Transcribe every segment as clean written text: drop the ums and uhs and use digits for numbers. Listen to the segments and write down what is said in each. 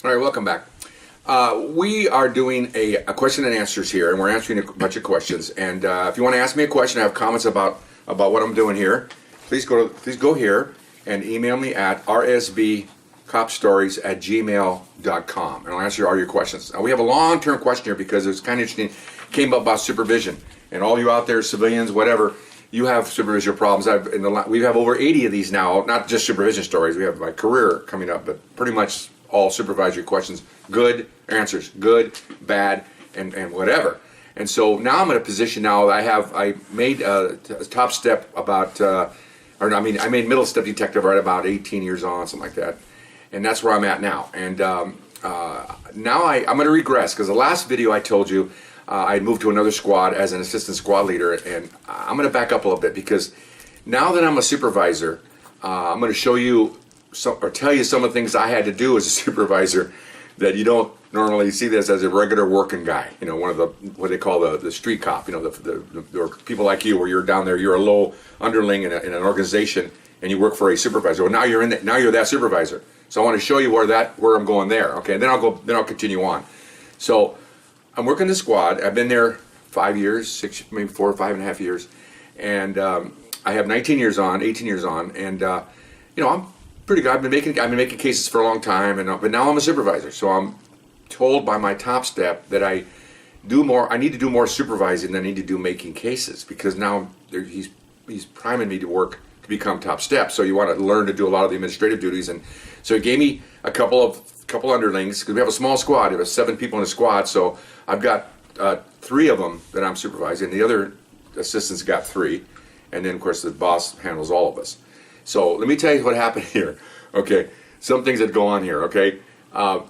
All right, welcome back. We are doing a question and answers here, and we're answering a bunch of questions. And if you want to ask me a question, I have comments about what I'm doing here, please go here and email me at rsbcopstories@gmail.com, and I'll answer all your questions. Now, we have a long-term question here because it's kind of interesting. It came up about supervision, and all you out there, civilians, whatever, you have supervision problems. We have over 80 of these now, not just supervision stories. We have my career coming up, but pretty much all supervisory questions, good answers, good, bad, and whatever. And so now I'm in a position now that I made a top step about, I made middle step detective right about 18 years on, something like that. And that's where I'm at now. And now I'm going to regress, because the last video I told you I moved to another squad as an assistant squad leader, and I'm going to back up a little bit, because now that I'm a supervisor, I'm going to show you or tell you some of the things I had to do as a supervisor that you don't normally see this as a regular working guy. You know, one of the, what they call the street cop, you know, the people like you, where you're down there, you're a low underling in an organization, and you work for a supervisor. Well, now you're that supervisor. So I want to show you where I'm going there. Okay, and then I'll continue on. So I'm working the squad. I've been there 5 years, 6, maybe 4 or 5.5 years, and I have 18 years on, and you know, I'm pretty good. I've been making cases for a long time, but now I'm a supervisor. So I'm told by my top step that I need to do more supervising than I need to do making cases, because now he's priming me to become top step. So you want to learn to do a lot of the administrative duties, and so he gave me a couple underlings, because we have a small squad. We have 7 people in a squad, so I've got 3 of them that I'm supervising. The other assistants got 3, and then of course the boss handles all of us. So let me tell you what happened here. Okay, some things that go on here. Okay, I'm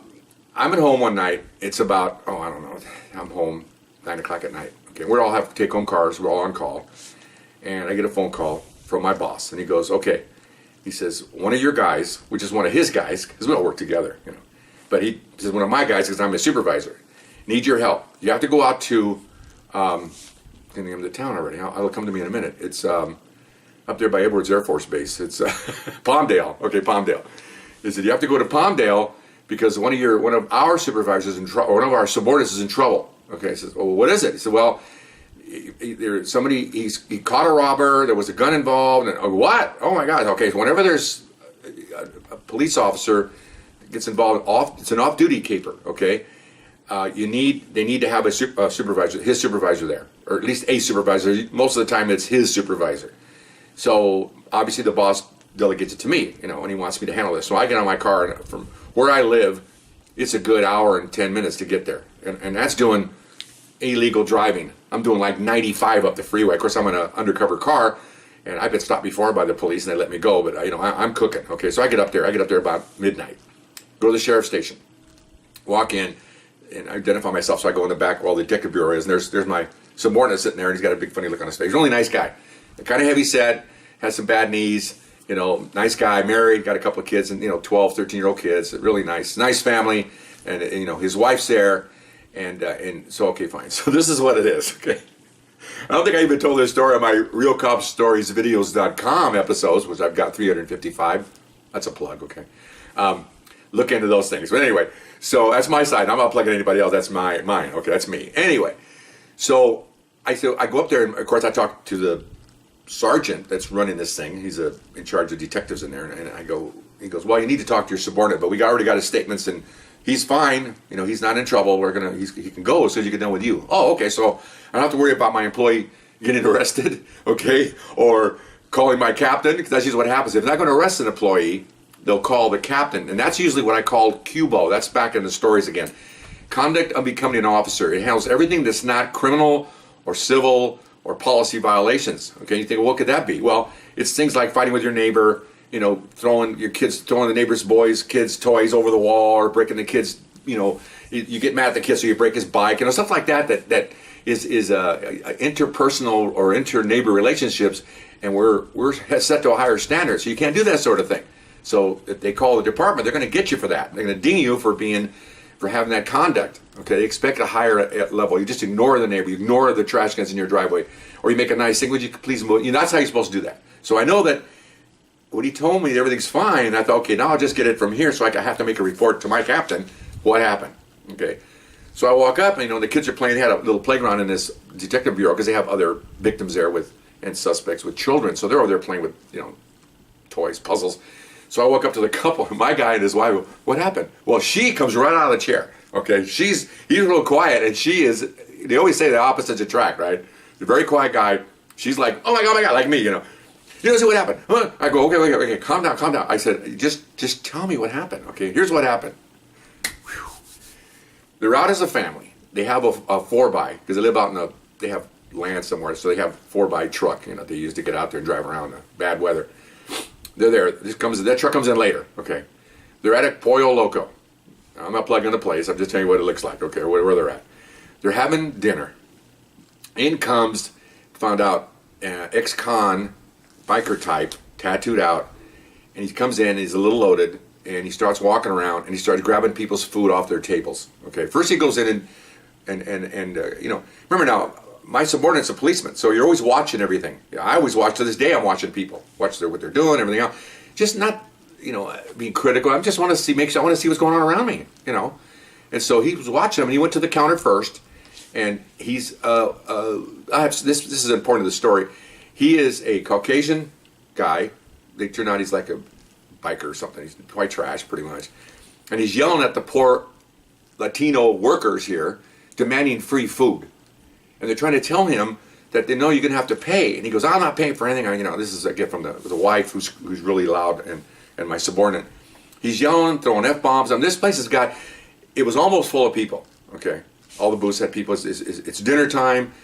at home one night. It's about, I don't know, I'm home 9 o'clock at night. Okay, we all have take-home cars. We're all on call, and I get a phone call from my boss, and he goes, okay. He says, one of your guys, which is one of his guys, because we all work together, you know. But he says, one of my guys, because I'm a supervisor, needs your help. You have to go out to, I'm thinking of the town already. It'll come to me in a minute. It's up there by Edwards Air Force Base. It's Palmdale. Okay, Palmdale. He said, you have to go to Palmdale because one of our supervisors is in trouble, or one of our subordinates is in trouble. Okay, he says, well, what is it? He said, well, he caught a robber, there was a gun involved, and what? Oh my God. Okay, so whenever there's a police officer gets involved, it's an off-duty caper, okay? They need to have a supervisor, his supervisor there, or at least a supervisor. Most of the time it's his supervisor. So obviously the boss delegates it to me, you know, and he wants me to handle this. So I get on my car, and from where I live, it's a good hour and 10 minutes to get there, and that's doing illegal driving. I'm doing like 95 up the freeway. Of course, I'm in an undercover car, and I've been stopped before by the police, and they let me go. But you know, I'm cooking. Okay, so I get up there. About midnight. Go to the sheriff's station. Walk in, and identify myself. So I go in the back where all the detective bureau is, and there's my subordinate sitting there, and he's got a big funny look on his face. Really nice guy, kind of heavy set, has some bad knees. You know, nice guy, married, got a couple of kids, and 12, 13-year-old kids. Really nice family, and you know, his wife's there. And so, okay, fine. So this is what it is, okay? I don't think I even told this story on my realcopstoriesvideos.com episodes, which I've got 355. That's a plug, okay? Look into those things. But anyway, so that's my side. I'm not plugging anybody else. That's mine. Okay, that's me. Anyway, so I go up there, and of course I talk to the sergeant that's running this thing. He's in charge of detectives in there, and he goes, well, you need to talk to your subordinate, but we already got his statements, and he's fine, you know, he's not in trouble. He can go as soon as you get done with you. Oh, okay, so I don't have to worry about my employee getting arrested, okay, or calling my captain, because that's usually what happens. If they're not going to arrest an employee, they'll call the captain, and that's usually what I call CUBO. That's back in the stories again. Conduct of becoming an officer. It handles everything that's not criminal or civil or policy violations. Okay, you think, well, what could that be? Well, it's things like fighting with your neighbor, you know, throwing the neighbor's kids' toys over the wall, or breaking the kids, you know, you get mad at the kid, so you break his bike, you know, stuff like that is interpersonal or inter-neighbor relationships, and we're set to a higher standard, so you can't do that sort of thing. So if they call the department, they're going to get you for that. They're going to ding you for having that conduct. Okay, they expect a higher level. You just ignore the neighbor, you ignore the trash cans in your driveway, or you make a nice thing. Would you please move? You know, that's how you're supposed to do that. So I know that when he told me everything's fine, I thought, okay, now I'll just get it from here, so I have to make a report to my captain what happened? Okay. So I walk up, and you know, the kids are playing. They had a little playground in this detective bureau because they have other victims there and suspects with children. So they're over there playing with, you know, toys, puzzles. So I walk up to the couple, my guy and his wife. What happened? Well, she comes right out of the chair. Okay, he's a little quiet, and she is. They always say the opposites attract, right? The very quiet guy. She's like, oh my god, like me, you know. You don't see what happened. Huh? I go, okay, calm down. I said, just tell me what happened. Okay, here's what happened. Whew. They're out as a family. They have a 4x because they live out they have land somewhere, so they have 4x truck. You know, they use to get out there and drive around in bad weather. They're there. That truck comes in later. Okay, they're at a Pollo Loco. I'm not plugging the place. I'm just telling you what it looks like. Okay, where they're at. They're having dinner. In comes, found out, ex-con biker type, tattooed out, and he comes in. He's a little loaded, and he starts walking around, and he starts grabbing people's food off their tables. Okay, first he goes in and you know, remember now, my subordinate's a policeman, so you're always watching everything. I always watch, to this day I'm watching people, watch what they're doing, everything else. Just not, you know, being critical. I just want to see, I want to see what's going on around me, you know. And so he was watching them, and he went to the counter first, and he's, this is important to the story. He is a Caucasian guy. They turn out he's like a biker or something. He's white trash, pretty much. And he's yelling at the poor Latino workers here, demanding free food. And they're trying to tell him that they know you're going to have to pay. And he goes, I'm not paying for anything. You know, this is a gift from the wife who's really loud and my subordinate. He's yelling, throwing F-bombs. And this place has got, it was almost full of people, okay? All the booths had people. It's dinner time.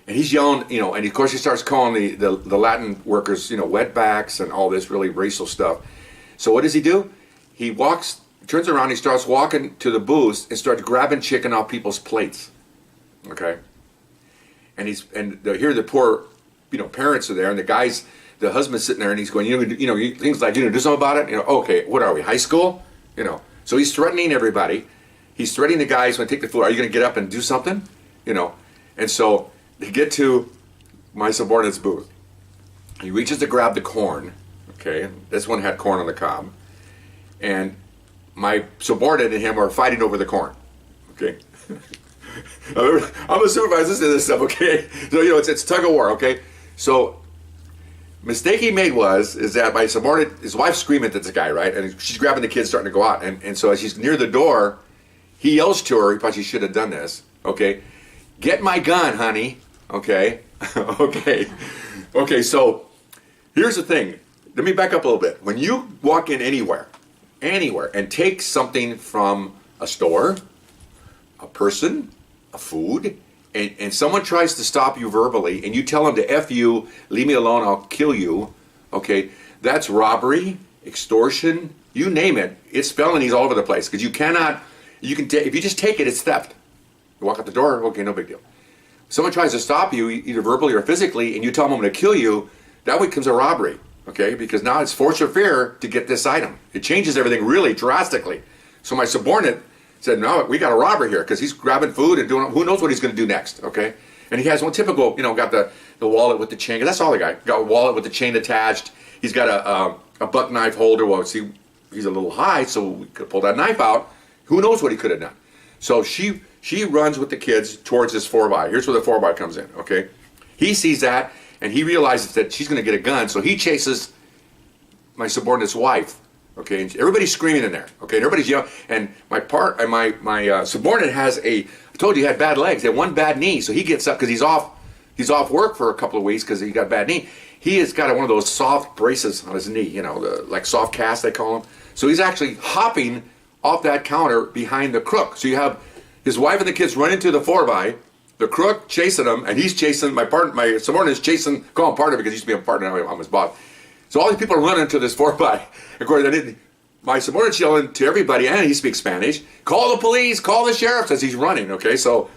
And he's yelling, you know, and of course he starts calling the Latin workers, you know, wetbacks and all this really racial stuff. So what does he do? He walks, turns around, he starts walking to the booths and starts grabbing chicken off people's plates, okay? And here the poor, you know, parents are there, and the husband's sitting there, and he's going, things like, do something about it. You know, okay, what are we, high school? You know, so he's threatening everybody. He's threatening the guys when they take the food. Are you going to get up and do something? You know, and so they get to my subordinate's booth. He reaches to grab the corn. Okay, this one had corn on the cob, and my subordinate and him are fighting over the corn. Okay. I'm a supervisor, listen to this stuff, okay? So, you know, it's tug of war, okay? So, mistake he made is that my subordinate, his wife's screaming at this guy, right? And she's grabbing the kids starting to go out. And so as she's near the door, he yells to her, he probably should have done this, okay? Get my gun, honey, okay? Okay, so here's the thing. Let me back up a little bit. When you walk in anywhere, and take something from a store, a person, a food, and someone tries to stop you verbally, and you tell them to F you, leave me alone, I'll kill you, okay, that's robbery, extortion, you name it. It's felonies all over the place, because if you just take it, it's theft. You walk out the door, okay, no big deal. Someone tries to stop you, either verbally or physically, and you tell them I'm going to kill you, that becomes a robbery, okay, because now it's force or fear to get this item. It changes everything really drastically. So my subordinate said, no, we got a robber here, because he's grabbing food and doing, who knows what he's going to do next, okay? And he has one typical, you know, got the wallet with the chain, 'cause that's all the guy, got a wallet with the chain attached. He's got a buck knife holder. Well, see, he's a little high, so we could pull that knife out. Who knows what he could have done? So she runs with the kids towards this 4x. Here's where the 4x comes in, okay? He sees that, and he realizes that she's going to get a gun, so he chases my subordinate's wife. Okay, and everybody's screaming in there. Okay, and everybody's yelling. And my subordinate has I told you he had bad legs. He had one bad knee, so he gets up because he's off work for a couple of weeks because he got a bad knee. He has got one of those soft braces on his knee, you know, like soft cast they call them. So he's actually hopping off that counter behind the crook. So you have his wife and the kids running to the 4x, the crook chasing him, and he's chasing my subordinate is chasing, call him partner because he used to be a partner, now I'm his boss. So all these people are running to this 4x. Of course, my subordinate's yelling to everybody, and he speaks Spanish, call the police, call the sheriff, as he's running, okay? So,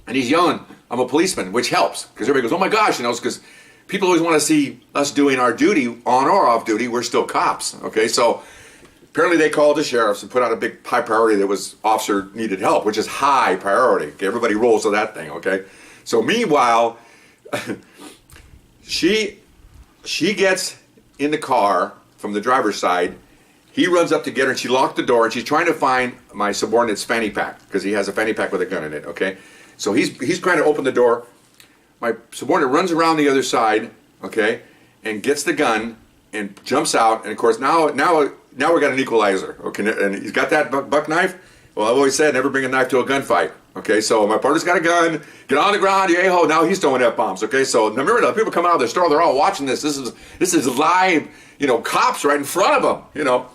and he's yelling, I'm a policeman, which helps, because everybody goes, oh my gosh, you know, because people always want to see us doing our duty, on or off duty, we're still cops, okay? So, apparently they called the sheriffs and put out a big high priority that was officer needed help, which is high priority, okay? Everybody rolls to that thing, okay? So meanwhile, she gets in the car from the driver's side. He runs up to get her, and she locked the door, and she's trying to find my subordinate's fanny pack, because he has a fanny pack with a gun in it, okay? So he's trying to open the door. My subordinate runs around the other side, okay, and gets the gun and jumps out. And of course, now we got an equalizer, okay? And he's got that buck knife. Well, I've always said, never bring a knife to a gunfight, okay? So my partner's got a gun. Get on the ground, you a-ho. Now he's throwing F-bombs, okay? So remember, the people come out of the store, they're all watching this. This is live, cops right in front of them,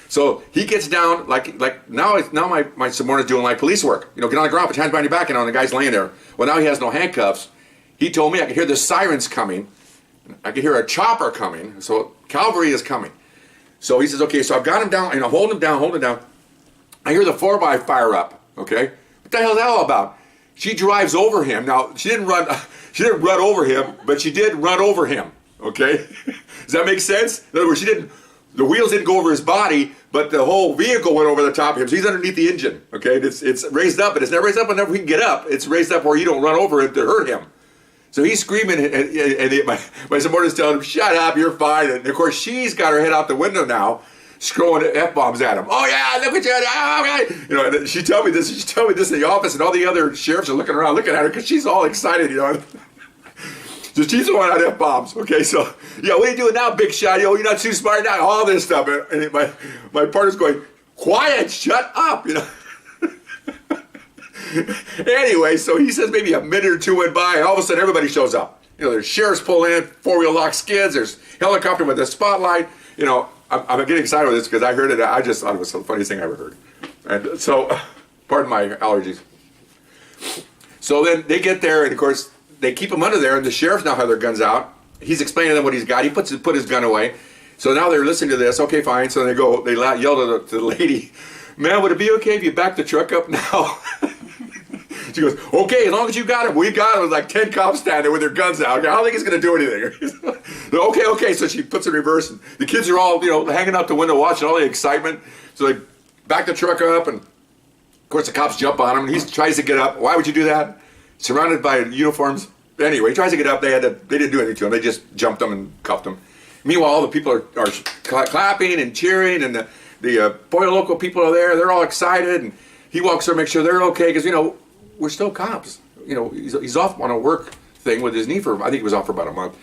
So he gets down, like now my subordinate's doing like police work. Get on the ground, put your hands behind your back, and the guy's laying there. Well, now he has no handcuffs. He told me I could hear the sirens coming. I could hear a chopper coming. So cavalry is coming. So he says, okay, so I've got him down, holding him down. I hear the 4x fire up, okay? What the hell is that all about? She drives over him. Now, she didn't run over him, but she did run over him, okay? Does that make sense? In other words, the wheels didn't go over his body, but the whole vehicle went over the top of him. So he's underneath the engine, okay? It's raised up, but it's never raised up whenever he can get up. It's raised up where you don't run over him to hurt him. So he's screaming, and my subordinate's telling him, shut up, you're fine. And of course, she's got her head out the window now, throwing F-bombs at him. Oh yeah, look at you. Oh, okay. And she told me this in the office, and all the other sheriffs are looking around, looking at her, because she's all excited, So she's throwing out F-bombs. Okay, so, yeah, what are you doing now, big shot? You're not too smart now, all this stuff. And my partner's going, quiet, shut up, Anyway, so he says maybe a minute or two went by, and all of a sudden everybody shows up. There's sheriffs pull in, four-wheel lock skids, there's helicopter with a spotlight. I'm getting excited with this because I heard it. I just thought it was the funniest thing I ever heard. And so, pardon my allergies. So then they get there, and of course, they keep him under there, and the sheriffs now have their guns out. He's explaining to them what he's got. He put his gun away. So now they're listening to this. Okay, fine. So they yell to the lady, man, would it be okay if you back the truck up now? She goes, okay, as long as you got him. We got him. It was like 10 cops standing there with their guns out. I don't think he's going to do anything. Okay. So she puts it in reverse, and the kids are all, hanging out the window watching all the excitement. So they back the truck up, and of course the cops jump on him, and he tries to get up. Why would you do that? Surrounded by uniforms. Anyway, he tries to get up. They didn't do anything to him. They just jumped him and cuffed him. Meanwhile, all the people are clapping and cheering, and the Pollo Loco people are there. They're all excited, and he walks over to make sure they're okay, because, we're still cops. He's off on a work thing with his knee I think he was off for about a month.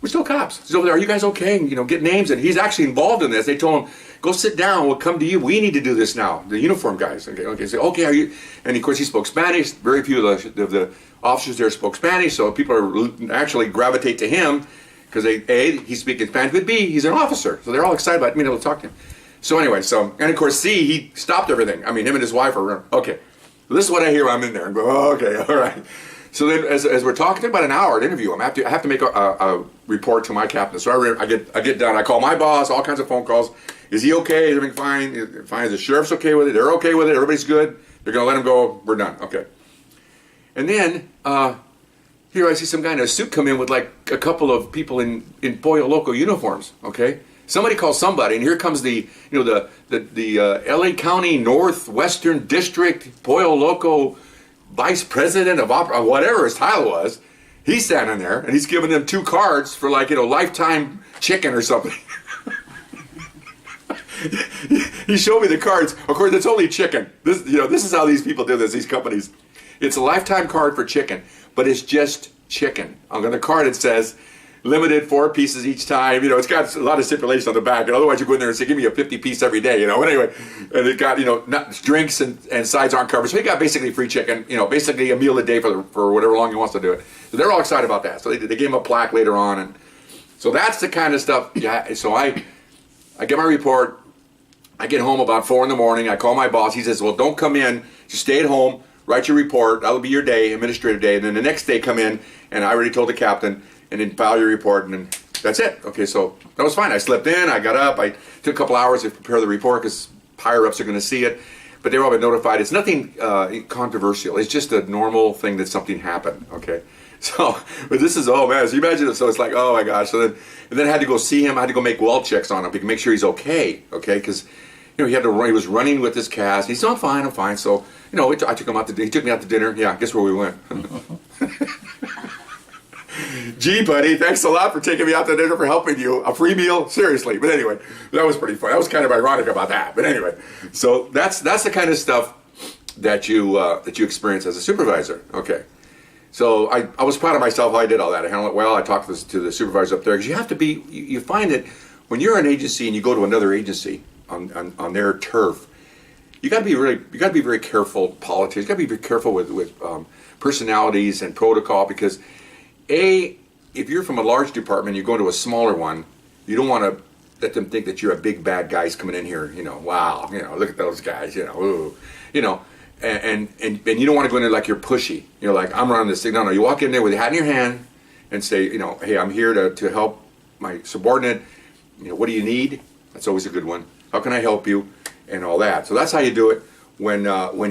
We're still cops. He's over there, are you guys okay? And, get names, and he's actually involved in this. They told him, go sit down, we'll come to you. We need to do this now. The uniform guys. Okay, say, okay, are you? And of course he spoke Spanish. Very few of the officers there spoke Spanish, so people are actually gravitate to him, because he's speaking Spanish, but B, he's an officer. So they're all excited about being able to talk to him. So anyway, and of course C, he stopped everything. I mean, him and his wife are, okay. This is what I hear when I'm in there. And go, oh, okay, all right. So then, as we're talking about an hour to interview him, I have to make a report to my captain. So I get done. I call my boss, all kinds of phone calls. Is he okay? Is everything fine? Fine. Is the sheriff's okay with it? They're okay with it. Everybody's good. They're going to let him go. We're done. Okay. And then here I see some guy in a suit come in with like a couple of people in Pollo Loco uniforms. Okay. Somebody calls somebody, and here comes the L.A. County Northwestern District Pollo Loco Vice President of whatever his title was. He's standing there, and he's giving them 2 cards for lifetime chicken or something. He showed me the cards. Of course, it's only chicken. This is how these people do this. These companies, it's a lifetime card for chicken, but it's just chicken. On the card it says, limited 4 pieces each time. It's got a lot of stipulations on the back, and otherwise you go in there and say, give me a 50-piece every day. Anyway, and it got drinks and sides aren't covered, so he got basically free chicken. Basically a meal a day for whatever long he wants to do it. So they're all excited about that. So they gave him a plaque later on, and so that's the kind of stuff. Yeah. So I get my report. I get home about 4 in the morning. I call my boss. He says, well, don't come in. Just stay at home. Write your report. That'll be your day, administrative day. And then the next day come in, and I already told the captain, and then file your report, and then that's it. Okay, so that was fine. I slept in, I got up, I took a couple hours to prepare the report because higher-ups are going to see it, but they've all been notified. It's nothing controversial. It's just a normal thing that something happened, okay? So, but this is, oh man, so you imagine it, so it's like, oh my gosh. So then I had to go see him, I had to go make well checks on him to make sure he's okay, because, he had to run, he was running with his cast. He said, I'm fine. So, I took him out to dinner. He took me out to dinner. Yeah, guess where we went? Gee, buddy, thanks a lot for taking me out to dinner, for helping you. A free meal? Seriously. But anyway, that was pretty fun. That was kind of ironic about that. But anyway, so that's the kind of stuff that you experience as a supervisor. Okay. So I was proud of myself how I did all that. I handled it well. I talked to the supervisor up there, because you have to be, you find that when you're an agency and you go to another agency on their turf, you got to be very careful. Politics. You got to be very careful with personalities and protocol, because if you're from a large department, you go to a smaller one, you don't want to let them think that you're a big bad guys coming in here. Wow, look at those guys. Ooh, and you don't want to go in there like you're pushy. You're like, I'm running this thing. No, you walk in there with your hat in your hand and say, hey, I'm here to help my subordinate. What do you need? That's always a good one. How can I help you? And all that. So that's how you do it when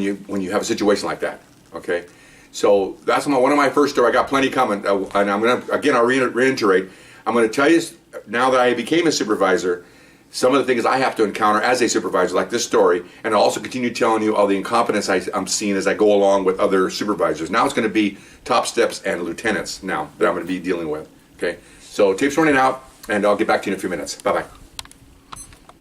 you have a situation like that. Okay. So that's one of my first stories. I got plenty coming, and I'm I'll reiterate. I'm gonna tell you now that I became a supervisor, some of the things I have to encounter as a supervisor, like this story, and I'll also continue telling you all the incompetence I'm seeing as I go along with other supervisors. Now it's going to be top steps and lieutenants now that I'm going to be dealing with. Okay, so tape's running out, and I'll get back to you in a few minutes. Bye bye.